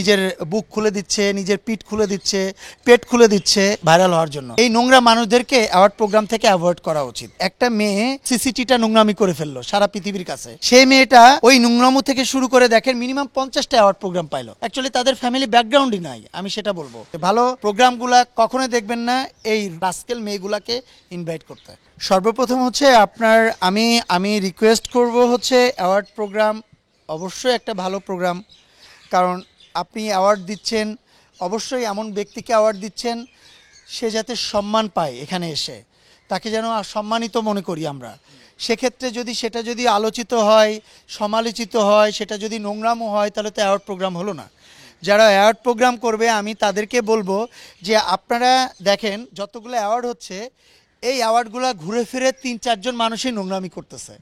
নিজের বুক খুলে দিচ্ছে, নিজের পিঠ খুলে দিচ্ছে, পেট খুলে দিচ্ছে ভাইরাল হওয়ার জন্য। এই নোংরা মানুষদেরকে অ্যাওয়ার্ড প্রোগ্রাম থেকে অ্যাভয়েড করা উচিত। একটা মেয়ে সিসিটিটা নোংরামি করে ফেললো সারা পৃথিবীর কাছে। সেই মেয়েটা ওই নোংরামু থেকে শুরু করে দেখেন মিনিমাম 50টা অ্যাওয়ার্ড প্রোগ্রাম পাইলো। অ্যাকচুয়ালি তাদের ফ্যামিলি ব্যাকগ্রাউন্ডই নাই, আমি সেটা বলবো। ভালো প্রোগ্রামগুলা কখনোই দেখবেন না এই রাস্কেল মেয়েগুলাকে ইনভাইট করতে। সর্বপ্রথম হচ্ছে আমি রিকোয়েস্ট করব হচ্ছে অ্যাওয়ার্ড প্রোগ্রাম অবশ্যই একটা ভালো প্রোগ্রাম, কারণ আপনি অ্যাওয়ার্ড দিচ্ছেন, অবশ্যই এমন ব্যক্তিকে অ্যাওয়ার্ড দিচ্ছেন সে যাতে সম্মান পায়, এখানে এসে তাকে যেন সম্মানিত মনে করি আমরা। সেক্ষেত্রে সেটা যদি আলোচিত হয়, সমালোচিত হয়, সেটা যদি নোংরামও হয়, তাহলে তো অ্যাওয়ার্ড প্রোগ্রাম হলো না। যারা অ্যাওয়ার্ড প্রোগ্রাম করবে আমি তাদেরকে বলবো যে আপনারা দেখেন যতগুলো অ্যাওয়ার্ড হচ্ছে, এই অ্যাওয়ার্ডগুলো ঘুরে ফিরে 3-4 জন মানুষই নোংরামি করতেছে।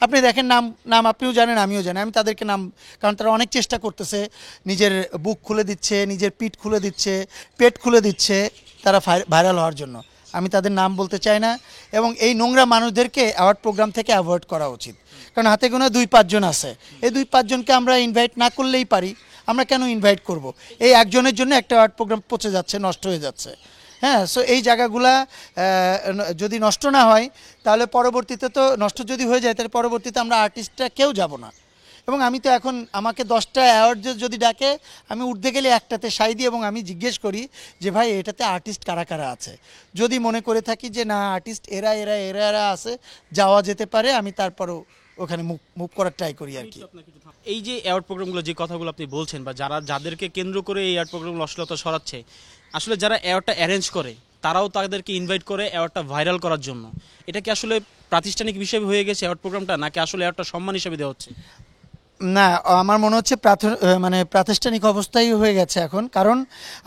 আপনি দেখেন নাম আপনিও জানেন, আমিও জানি, আমি তাদেরকে নাম, কারণ তারা অনেক চেষ্টা করতেছে, নিজের বুক খুলে দিচ্ছে, নিজের পিঠ খুলে দিচ্ছে, পেট খুলে দিচ্ছে তারা ভাইরাল হওয়ার জন্য। আমি তাদের নাম বলতে চাই না, এবং এই নোংরা মানুষদেরকে অ্যাওয়ার্ড প্রোগ্রাম থেকে অ্যাভয়েড করা উচিত। কারণ হাতে গোনা 2-5 জন আছে, এই 2-5 জনকে আমরা ইনভাইট না করলেই পারি, আমরা কেন ইনভাইট করব? এই একজনের জন্য একটা অ্যাওয়ার্ড প্রোগ্রাম পচে যাচ্ছে, নষ্ট হয়ে যাচ্ছে। হ্যাঁ, সো এই জায়গাগুলা যদি নষ্ট না হয়, তাহলে পরবর্তীতে তো নষ্ট যদি হয়ে যায়, তাহলে পরবর্তীতে আমরা আর্টিস্টরা কেউ যাব না। এবং আমি তো এখন আমাকে 10টা অ্যাওয়ার্ড যদি ডাকে, আমি উঠতে গেলে একটাতে সাই দিই এবং আমি জিজ্ঞেস করি যে ভাই এটাতে আর্টিস্ট কারা কারা আছে। যদি মনে করে থাকি যে না আর্টিস্ট এরা আছে, যাওয়া যেতে পারে, আমি তারপরও ওখানে মুভ করার ট্রাই করি আর কি। এই যে অ্যাওয়ার্ড প্রোগ্রামগুলো, যে কথাগুলো আপনি বলছেন, বা যাদেরকে কেন্দ্র করে এই অ্যাওয়ার্ড প্রোগ্রামগুলো অশ্লীলতা ছড়াচ্ছে, আসলে যারা অ্যাওয়ার্ডটা অ্যারেঞ্জ করে তারাও তাদেরকে ইনভাইট করে অ্যাওয়ার্ডটা ভাইরাল করার জন্য। এটা কি আসলে প্রাতিষ্ঠানিক বিষয় হয়ে গেছে অ্যাওয়ার্ড প্রোগ্রামটা, নাকি আসলে অ্যাওয়ার্ডটা সম্মান হিসেবে দেওয়া হচ্ছে? না, আমার মনে হচ্ছে প্রাতিষ্ঠানিক অবস্থাই হয়ে গেছে এখন। কারণ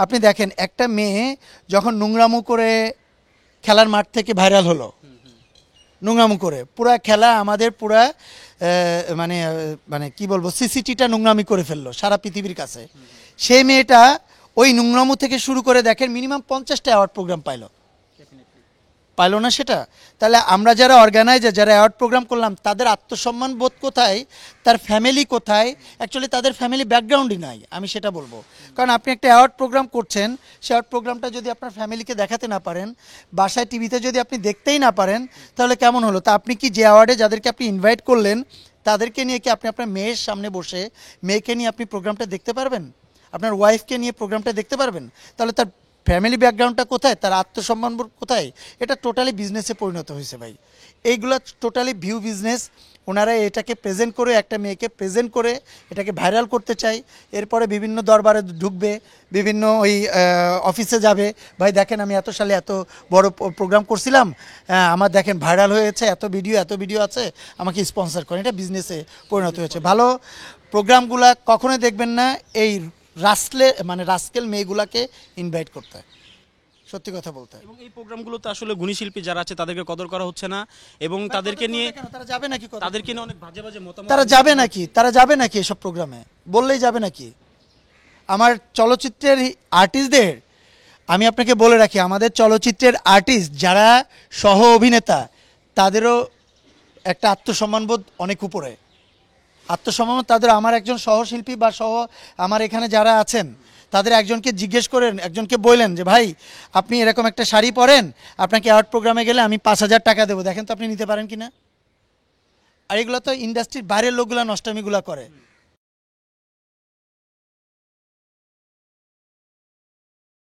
আপনি দেখেন একটা মেয়ে যখন নোংরামু করে খেলার মাঠ থেকে ভাইরাল হলো, নোংরামু করে পুরা খেলা আমাদের পুরা মানে মানে কি বলবো, সিসিটিটা নোংরামি করে ফেললো সারা পৃথিবীর কাছে। সেই মেয়েটা ওই নোংরামু থেকে শুরু করে দেখেন মিনিমাম 50টা অ্যাওয়ার্ড প্রোগ্রাম পাইলো না সেটা। তাহলে আমরা যারা অর্গানাইজার, যারা অ্যাওয়ার্ড প্রোগ্রাম করলাম, তাদের আত্মসম্মান বোধ কোথায়, তার ফ্যামিলি কোথায়? অ্যাকচুয়ালি তাদের ফ্যামিলি ব্যাকগ্রাউন্ডই নাই, আমি সেটা বলবো। কারণ আপনি একটা অ্যাওয়ার্ড প্রোগ্রাম করছেন, সে অ্যাওয়ার্ড প্রোগ্রামটা যদি আপনার ফ্যামিলিকে দেখাতে না পারেন, বাসায় টিভিতে যদি আপনি দেখতেই না পারেন, তাহলে কেমন হলো? তা আপনি কি যে অ্যাওয়ার্ডে যাদেরকে আপনি ইনভাইট করলেন তাদেরকে নিয়ে কি আপনি আপনার মেয়ের সামনে বসে, মেয়েকে নিয়ে আপনি প্রোগ্রামটা দেখতে পারবেন? আপনার ওয়াইফকে নিয়ে প্রোগ্রামটা দেখতে পারবেন? তাহলে তার ফ্যামিলি ব্যাকগ্রাউন্ডটা কোথায়, তার আত্মসম্মান কোথায়? এটা টোটালি বিজনেসে পরিণত হয়েছে ভাই। এইগুলো টোটালি ভিউ বিজনেস। ওনারা এটাকে প্রেজেন্ট করে, একটা মেয়েকে প্রেজেন্ট করে এটাকে ভাইরাল করতে চাই। এরপরে বিভিন্ন দরবারে ঢুকবে, বিভিন্ন ওই অফিসে যাবে, ভাই দেখেন আমি এত সালে এত বড় প্রোগ্রাম করছিলাম, আমার দেখেন ভাইরাল হয়েছে, এত ভিডিও আছে, আমাকে স্পন্সর করেন। এটা বিজনেসে পরিণত হয়েছে। ভালো প্রোগ্রামগুলা কখনোই দেখবেন না এই রাস্কেল মেয়েগুলাকে ইনভাইট করতে হয়, সত্যি কথা বলতে। এবং এই প্রোগ্রামগুলোতে আসলে গুণী শিল্পী যারা আছে তাদেরকে কদর করা হচ্ছে না, এবং তাদেরকে নিয়ে তারা যাবে নাকি? তাদেরকে নিয়ে অনেক বাজে বাজে মতামত। তারা যাবে নাকি এসব প্রোগ্রামে? বললেই যাবে নাকি? আমার চলচ্চিত্রের আর্টিস্টদের আমি আপনাকে বলে রাখি, আমাদের চলচ্চিত্রের আর্টিস্ট যারা সহ অভিনেতা, তাদেরও একটা আত্মসম্মানবোধ অনেক উপরে। আত্মসম্মান তাদের, আমার একজন সহশিল্পী বা আমার এখানে যারা আছেন তাদের একজনকে জিজ্ঞেস করেন, একজনকে বললেন যে ভাই আপনি এরকম একটা শাড়ি পরেন, আপনাকে অ্যাওয়ার্ড প্রোগ্রামে গেলে আমি 5,000 টাকা দেবো, দেখেন তো আপনি নিতে পারেন কিনা। আর এগুলো তো ইন্ডাস্ট্রির বাইরের লোকগুলো নষ্টামিগুলো করে।